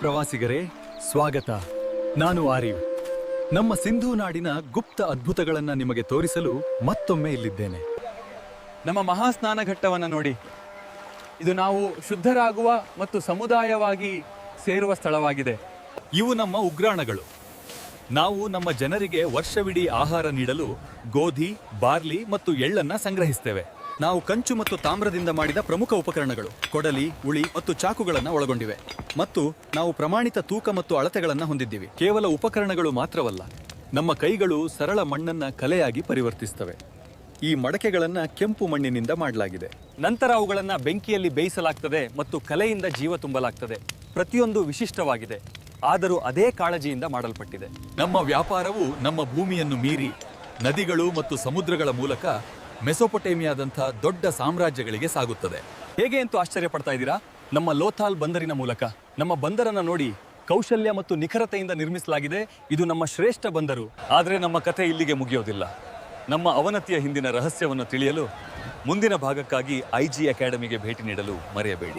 ಪ್ರವಾಸಿಗರೇ, ಸ್ವಾಗತ. ನಾನು ಆರಿವ್. ನಮ್ಮ ಸಿಂಧೂ ನಾಡಿನ ಗುಪ್ತ ಅದ್ಭುತಗಳನ್ನ ನಿಮಗೆ ತೋರಿಸಲು ಮತ್ತೊಮ್ಮೆ ಇಲ್ಲಿದ್ದೇನೆ. ನಮ್ಮ ಮಹಾಸ್ನಾನಘಟ್ಟವನ್ನು ನೋಡಿ. ಇದು ನಾವು ಶುದ್ಧರಾಗುವ ಮತ್ತು ಸಮುದಾಯವಾಗಿ ಸೇರುವ ಸ್ಥಳವಾಗಿದೆ. ಇವು ನಮ್ಮ ಉಗ್ರಾಣಗಳು. ನಾವು ನಮ್ಮ ಜನರಿಗೆ ವರ್ಷವಿಡೀ ಆಹಾರ ನೀಡಲು ಗೋಧಿ, ಬಾರ್ಲಿ ಮತ್ತು ಎಳ್ಳನ್ನ ಸಂಗ್ರಹಿಸ್ತೇವೆ. ನಾವು ಕಂಚು ಮತ್ತು ತಾಮ್ರದಿಂದ ಮಾಡಿದ ಪ್ರಮುಖ ಉಪಕರಣಗಳು, ಕೊಡಲಿ, ಉಳಿ ಮತ್ತು ಚಾಕುಗಳನ್ನು ಒಳಗೊಂಡಿವೆ. ಮತ್ತು ನಾವು ಪ್ರಮಾಣಿತ ತೂಕ ಮತ್ತು ಅಳತೆಗಳನ್ನು ಹೊಂದಿದ್ದೀವಿ. ಕೇವಲ ಉಪಕರಣಗಳು ಮಾತ್ರವಲ್ಲ, ನಮ್ಮ ಕೈಗಳು ಸರಳ ಮಣ್ಣನ್ನ ಕಲೆಯಾಗಿ ಪರಿವರ್ತಿಸ್ತವೆ. ಈ ಮಡಕೆಗಳನ್ನ ಕೆಂಪು ಮಣ್ಣಿನಿಂದ ಮಾಡಲಾಗಿದೆ. ನಂತರ ಅವುಗಳನ್ನು ಬೆಂಕಿಯಲ್ಲಿ ಬೇಯಿಸಲಾಗ್ತದೆ ಮತ್ತು ಕಲೆಯಿಂದ ಜೀವ ತುಂಬಲಾಗ್ತದೆ. ಪ್ರತಿಯೊಂದು ವಿಶಿಷ್ಟವಾಗಿದೆ, ಆದರೂ ಅದೇ ಕಾಳಜಿಯಿಂದ ಮಾಡಲ್ಪಟ್ಟಿದೆ. ನಮ್ಮ ವ್ಯಾಪಾರವು ನಮ್ಮ ಭೂಮಿಯನ್ನು ಮೀರಿ ನದಿಗಳು ಮತ್ತು ಸಮುದ್ರಗಳ ಮೂಲಕ ಮೆಸೊಪೊಟೇಮಿಯಾದಂಥ ದೊಡ್ಡ ಸಾಮ್ರಾಜ್ಯಗಳಿಗೆ ಸಾಗುತ್ತದೆ. ಹೇಗೆ ಅಂತೂ ಆಶ್ಚರ್ಯ ಪಡ್ತಾ ಇದ್ದೀರಾ? ನಮ್ಮ ಲೋಥಾಲ್ ಬಂದರಿನ ಮೂಲಕ. ನಮ್ಮ ಬಂದರನ್ನು ನೋಡಿ, ಕೌಶಲ್ಯ ಮತ್ತು ನಿಖರತೆಯಿಂದ ನಿರ್ಮಿಸಲಾಗಿದೆ. ಇದು ನಮ್ಮ ಶ್ರೇಷ್ಠ ಬಂದರು. ಆದರೆ ನಮ್ಮ ಕಥೆ ಇಲ್ಲಿಗೆ ಮುಗಿಯೋದಿಲ್ಲ. ನಮ್ಮ ಅವನತಿಯ ಹಿಂದಿನ ರಹಸ್ಯವನ್ನು ತಿಳಿಯಲು ಮುಂದಿನ ಭಾಗಕ್ಕಾಗಿ IG ಅಕಾಡೆಮಿಗೆ ಭೇಟಿ ನೀಡಲು ಮರೆಯಬೇಡಿ.